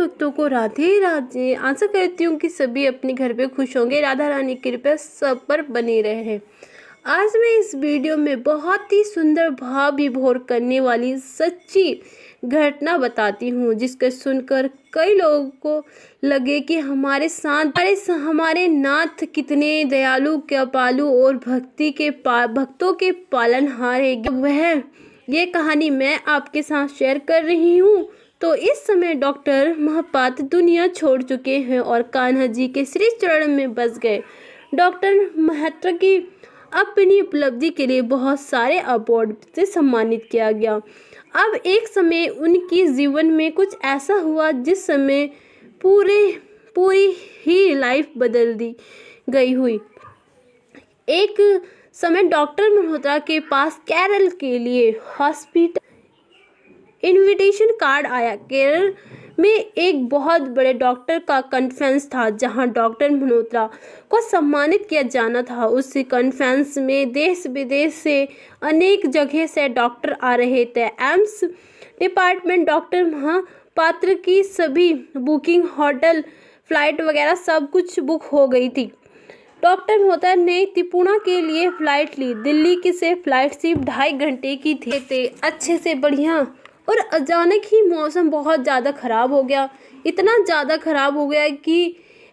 भक्तों को राधे राधे। आशा करती हूँ कि सभी अपने घर पे खुश होंगे। राधा रानी की कृपा सब पर बनी रहे। आज मैं इस वीडियो में बहुत ही सुंदर भाव विभोर करने वाली सच्ची घटना बताती हूँ, जिसको सुनकर कई लोगों को लगे कि हमारे नाथ कितने दयालु, कृपालु और भक्तों के पालनहार है। ये कहानी मैं आपके साथ शेयर कर रही हूँ। तो इस समय डॉक्टर महापात्र दुनिया छोड़ चुके हैं और कान्हा जी के श्री चरण में बस गए। डॉक्टर महत्र की अपनी उपलब्धि के लिए बहुत सारे अवार्ड से सम्मानित किया गया। अब एक समय उनकी जीवन में कुछ ऐसा हुआ जिस समय पूरी ही लाइफ बदल दी गई हुई। एक समय डॉक्टर मल्होत्रा के पास केरल के लिए हॉस्पिटल इनविटेशन कार्ड आया। केरल में एक बहुत बड़े डॉक्टर का कॉन्फ्रेंस था जहां डॉक्टर मल्होत्रा को सम्मानित किया जाना था। उस कॉन्फ्रेंस में देश विदेश से अनेक जगह से डॉक्टर आ रहे थे। एम्स डिपार्टमेंट डॉक्टर महापात्र की सभी बुकिंग, होटल, फ्लाइट वगैरह सब कुछ बुक हो गई थी। डॉक्टर मल्होत्रा ने त्रिपुरा के लिए फ्लाइट ली। दिल्ली की से फ्लाइट सिर्फ 2.5 घंटे की थी, अच्छे से बढ़िया। और अचानक ही मौसम बहुत ज़्यादा ख़राब हो गया। इतना ज़्यादा ख़राब हो गया कि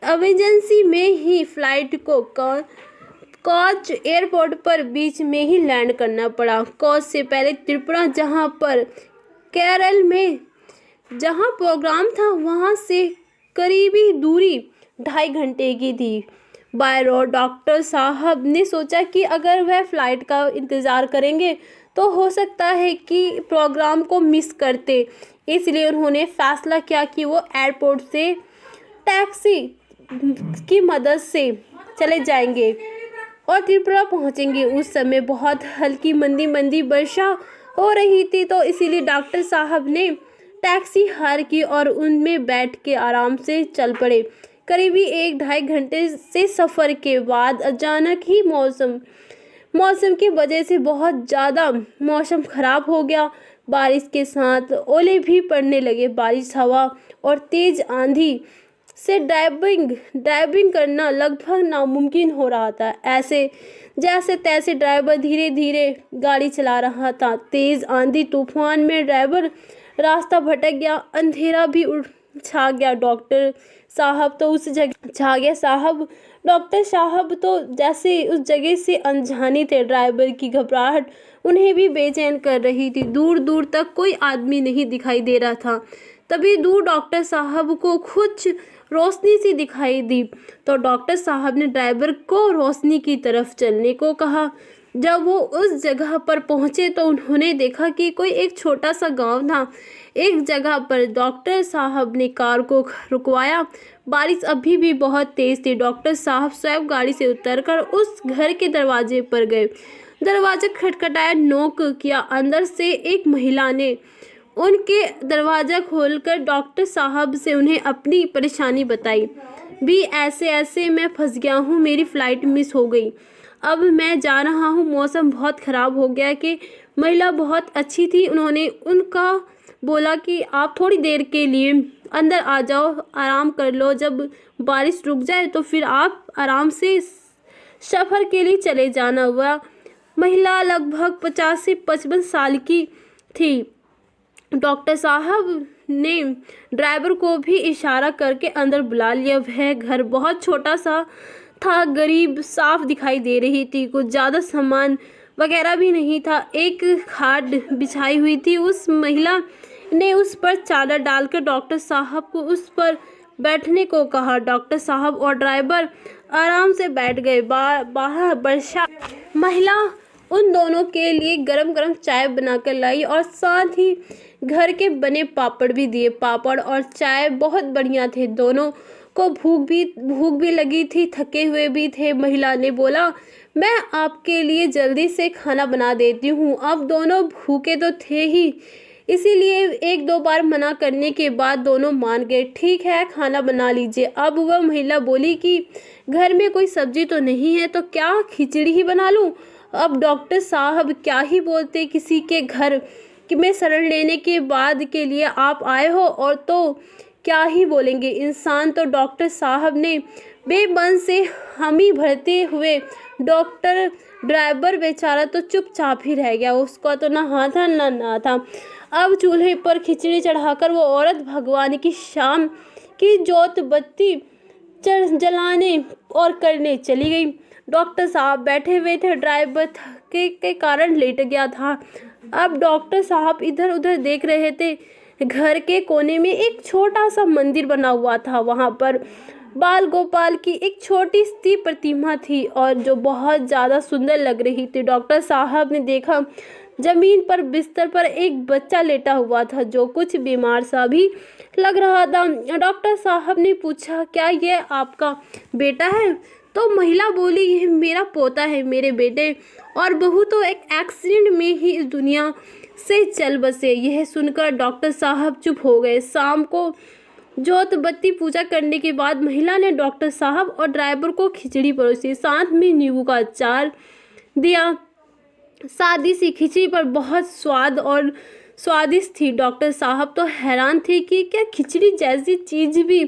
इमरजेंसी में ही फ्लाइट को कोच एयरपोर्ट पर बीच में ही लैंड करना पड़ा। कोच से पहले त्रिपुरा, केरल में जहाँ प्रोग्राम था वहाँ से करीबी दूरी 2.5 घंटे की थी। बाय रोड डॉक्टर साहब ने सोचा कि अगर वह फ्लाइट का इंतज़ार करेंगे तो हो सकता है कि प्रोग्राम को मिस करते। इसलिए उन्होंने फैसला किया कि वो एयरपोर्ट से टैक्सी की मदद से चले जाएंगे और त्रिपुरा पहुंचेंगे। उस समय बहुत हल्की मंदी वर्षा हो रही थी, तो इसीलिए डॉक्टर साहब ने टैक्सी हायर की और उनमें बैठ के आराम से चल पड़े। करीबी 1-2.5 घंटे से सफ़र के बाद अचानक ही मौसम की वजह से बहुत ज़्यादा मौसम ख़राब हो गया। बारिश के साथ ओले भी पड़ने लगे। बारिश, हवा और तेज़ आंधी से ड्राइविंग करना लगभग नामुमकिन हो रहा था। ऐसे जैसे तैसे ड्राइवर धीरे धीरे गाड़ी चला रहा था। तेज़ आंधी तूफान में ड्राइवर रास्ता भटक गया। अंधेरा भी छा गया। डॉक्टर साहब तो जैसे उस जगह से अनजाने थे। ड्राइवर की घबराहट उन्हें भी बेचैन कर रही थी। दूर दूर तक कोई आदमी नहीं दिखाई दे रहा था। तभी दूर डॉक्टर साहब को कुछ रोशनी सी दिखाई दी, तो डॉक्टर साहब ने ड्राइवर को रोशनी की तरफ चलने को कहा। जब वो उस जगह पर पहुंचे तो उन्होंने देखा कि कोई एक छोटा सा गांव था। एक जगह पर डॉक्टर साहब ने कार को रुकवाया। बारिश अभी भी बहुत तेज थी। डॉक्टर साहब स्वयं गाड़ी से उतरकर उस घर के दरवाजे पर गए। दरवाजा खटखटाया, नॉक किया। अंदर से एक महिला ने उनके दरवाज़ा खोलकर डॉक्टर साहब से उन्हें अपनी परेशानी बताई। भी ऐसे मैं फंस गया हूँ, मेरी फ़्लाइट मिस हो गई, अब मैं जा रहा हूँ, मौसम बहुत ख़राब हो गया। कि महिला बहुत अच्छी थी। उन्होंने उनका बोला कि आप थोड़ी देर के लिए अंदर आ जाओ, आराम कर लो, जब बारिश रुक जाए तो फिर आप आराम से सफ़र के लिए चले जाना। वह महिला लगभग 50 से 55 साल की थी। डॉक्टर साहब ने ड्राइवर को भी इशारा करके अंदर बुला लिया। वह घर बहुत छोटा सा था, गरीब साफ दिखाई दे रही थी। कुछ ज़्यादा सामान वगैरह भी नहीं था। एक खाट बिछाई हुई थी। उस महिला ने उस पर चादर डालकर डॉक्टर साहब को उस पर बैठने को कहा। डॉक्टर साहब और ड्राइवर आराम से बैठ गए। बाहर वर्षा। महिला उन दोनों के लिए गरम गरम चाय बनाकर लाई और साथ ही घर के बने पापड़ भी दिए। पापड़ और चाय बहुत बढ़िया थे। दोनों को भूख भी लगी थी, थके हुए भी थे। महिला ने बोला, मैं आपके लिए जल्दी से खाना बना देती हूँ। अब दोनों भूखे तो थे ही, इसीलिए 1-2 बार मना करने के बाद दोनों मान गए। ठीक है, खाना बना लीजिए। अब वह महिला बोली कि घर में कोई सब्जी तो नहीं है, तो क्या खिचड़ी ही बना लूँ। अब डॉक्टर साहब क्या ही बोलते, किसी के घर में शरण लेने के बाद के लिए आप आए हो और तो क्या ही बोलेंगे। इंसान तो डॉक्टर साहब ने बेबन से हामी भरते हुए डॉक्टर ड्राइवर बेचारा तो चुपचाप ही रह गया। उसका तो ना हाथ था ना ना था। अब चूल्हे पर खिचड़ी चढ़ाकर वो औरत भगवान की शाम की जोत बत्ती जलाने और करने चली गई। डॉक्टर साहब बैठे हुए थे। ड्राइवर थके के कारण लेट गया था। अब डॉक्टर साहब इधर उधर देख रहे थे। घर के कोने में एक छोटा सा मंदिर बना हुआ था। वहां पर बाल गोपाल की एक छोटी सी प्रतिमा थी और जो बहुत ज़्यादा सुंदर लग रही थी। डॉक्टर साहब ने देखा जमीन पर बिस्तर पर एक बच्चा लेटा हुआ था जो कुछ बीमार सा भी लग रहा था। डॉक्टर साहब ने पूछा, क्या ये आपका बेटा है? तो महिला बोली, यह मेरा पोता है। मेरे बेटे और बहू तो एक एक्सीडेंट में ही इस दुनिया से चल बसे। यह सुनकर डॉक्टर साहब चुप हो गए। शाम को जोत बत्ती पूजा करने के बाद महिला ने डॉक्टर साहब और ड्राइवर को खिचड़ी परोसी, साथ में नींबू का अचार दिया। सादी सी खिचड़ी पर बहुत स्वाद और स्वादिष्ट थी। डॉक्टर साहब तो हैरान थे कि क्या खिचड़ी जैसी चीज़ भी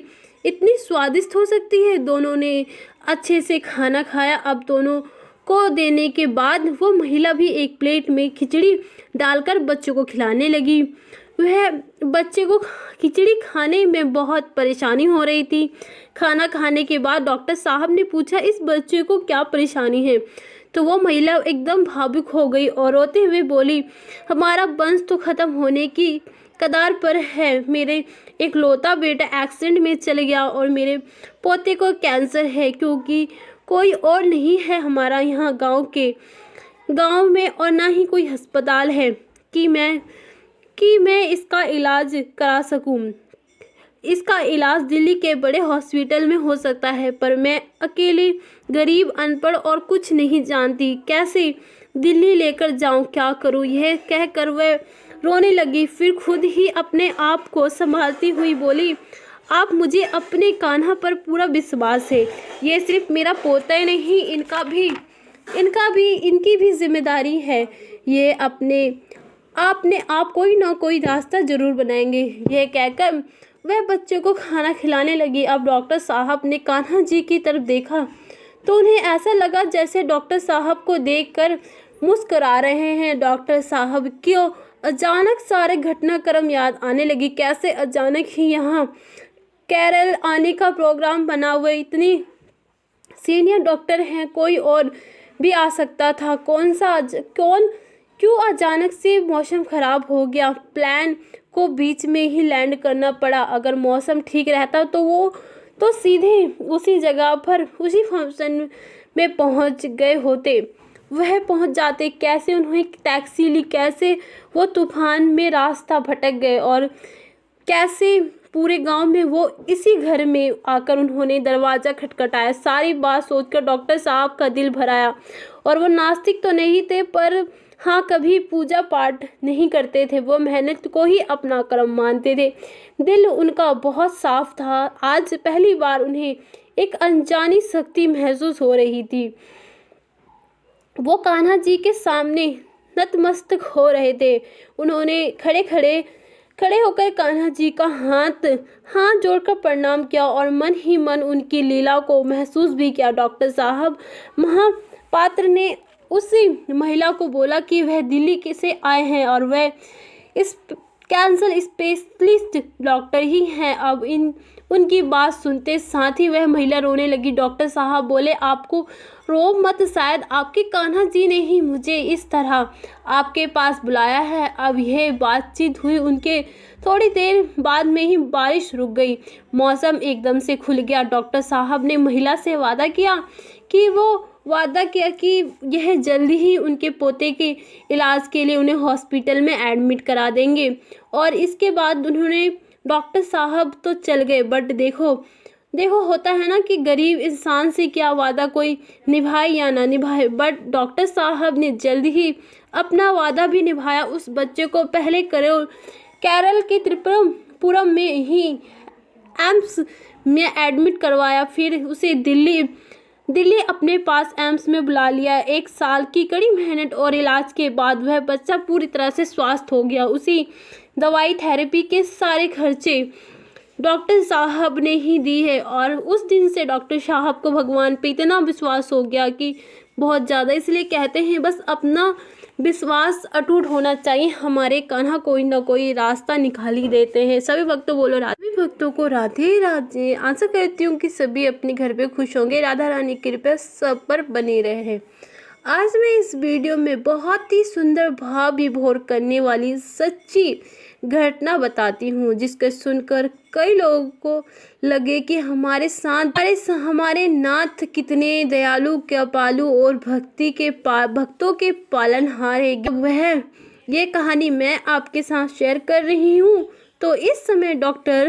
इतनी स्वादिष्ट हो सकती है। दोनों ने अच्छे से खाना खाया। अब दोनों को देने के बाद वो महिला भी एक प्लेट में खिचड़ी डालकर बच्चों को खिलाने लगी। वह बच्चे को खिचड़ी खाने में बहुत परेशानी हो रही थी। खाना खाने के बाद डॉक्टर साहब ने पूछा, इस बच्चे को क्या परेशानी है? तो वो महिला एकदम भावुक हो गई और रोते हुए बोली, हमारा वंश तो ख़त्म होने की कगार पर है। मेरे इकलौता बेटा एक्सीडेंट में चल गया और मेरे पोते को कैंसर है, क्योंकि कोई और नहीं है हमारा यहाँ गांव में और ना ही कोई अस्पताल है कि मैं इसका इलाज करा सकूं। इसका इलाज दिल्ली के बड़े हॉस्पिटल में हो सकता है, पर मैं अकेली गरीब अनपढ़ और कुछ नहीं जानती, कैसे दिल्ली लेकर जाऊं, क्या करूं? यह कहकर वह रोने लगी। फिर खुद ही अपने आप को संभालती हुई बोली, आप मुझे अपने कान्हा पर पूरा विश्वास है। ये सिर्फ मेरा पोता ही नहीं, इनकी भी जिम्मेदारी है। ये अपने आप कोई ना कोई रास्ता जरूर बनाएंगे। यह कहकर वह बच्चे को खाना खिलाने लगी। अब डॉक्टर साहब ने कान्हा जी की तरफ देखा तो उन्हें ऐसा लगा जैसे डॉक्टर साहब को देखकर मुस्कुरा रहे हैं। डॉक्टर साहब क्यों अचानक सारे घटनाक्रम याद आने लगी। कैसे अचानक ही यहाँ केरल आने का प्रोग्राम बना हुआ, इतनी सीनियर डॉक्टर हैं, कोई और भी आ सकता था। क्यों अचानक से मौसम खराब हो गया? प्लान को बीच में ही लैंड करना पड़ा। अगर मौसम ठीक रहता तो वो तो सीधे उसी जगह पर उसी फंक्शन में पहुंच गए होते। वह पहुंच जाते कैसे? उन्होंने टैक्सी ली कैसे? वो तूफान में रास्ता भटक गए और कैसे पूरे गांव में वो इसी घर में आकर उन्होंने दरवाज़ा खटखटाया। सारी बात सोचकर डॉक्टर साहब का दिल भर आया। और वो नास्तिक तो नहीं थे, पर हाँ, कभी पूजा पाठ नहीं करते थे। वो मेहनत को ही अपना कर्म मानते थे। दिल उनका बहुत साफ था। आज पहली बार उन्हें एक अनजानी शक्ति महसूस हो रही थी। वो कान्हा जी के सामने नतमस्तक हो रहे थे। उन्होंने खड़े होकर कान्हा जी का हाथ जोड़कर प्रणाम किया और मन ही मन उनकी लीला को महसूस भी किया। डॉक्टर साहब महापात्र ने उसी महिला को बोला कि वह दिल्ली से आए हैं और वह इस कैंसर स्पेशलिस्ट डॉक्टर ही हैं। अब उनकी बात सुनते साथ ही वह महिला रोने लगी। डॉक्टर साहब बोले, आपको रो मत, शायद आपके कान्हा जी ने ही मुझे इस तरह आपके पास बुलाया है। अब यह बातचीत हुई उनके थोड़ी देर बाद में ही बारिश रुक गई। मौसम एकदम से खुल गया। डॉक्टर साहब ने महिला से वादा किया कि यह जल्दी ही उनके पोते के इलाज के लिए उन्हें हॉस्पिटल में एडमिट करा देंगे। और इसके बाद उन्होंने डॉक्टर साहब तो चल गए। बट देखो होता है ना कि गरीब इंसान से क्या वादा कोई निभाए या ना निभाए। बट डॉक्टर साहब ने जल्दी ही अपना वादा भी निभाया। उस बच्चे को पहले केरल के त्रिपुरम में ही एम्स में एडमिट करवाया, फिर उसे दिल्ली अपने पास एम्स में बुला लिया। 1 साल की कड़ी मेहनत और इलाज के बाद वह बच्चा पूरी तरह से स्वस्थ हो गया। उसी दवाई थेरेपी के सारे खर्चे डॉक्टर साहब ने ही दी है। और उस दिन से डॉक्टर साहब को भगवान पे इतना विश्वास हो गया कि बहुत ज़्यादा, इसलिए कहते हैं बस अपना विश्वास अटूट होना चाहिए, हमारे कान्हा कोई ना कोई रास्ता निकाल ही देते हैं। सभी भक्तों बोलो सभी भक्तों को राधे राधे। आशा करती हूँ कि सभी अपने घर पे खुश होंगे। राधा रानी की कृपा सब पर बनी रहे। आज मैं इस वीडियो में बहुत ही सुंदर भाव विभोर करने वाली सच्ची घटना बताती हूँ, जिसको सुनकर कई लोगों को लगे कि हमारे साथ हमारे नाथ कितने दयालु, कृपालु और भक्तों के पालनहार है। वह ये कहानी मैं आपके साथ शेयर कर रही हूँ। तो इस समय डॉक्टर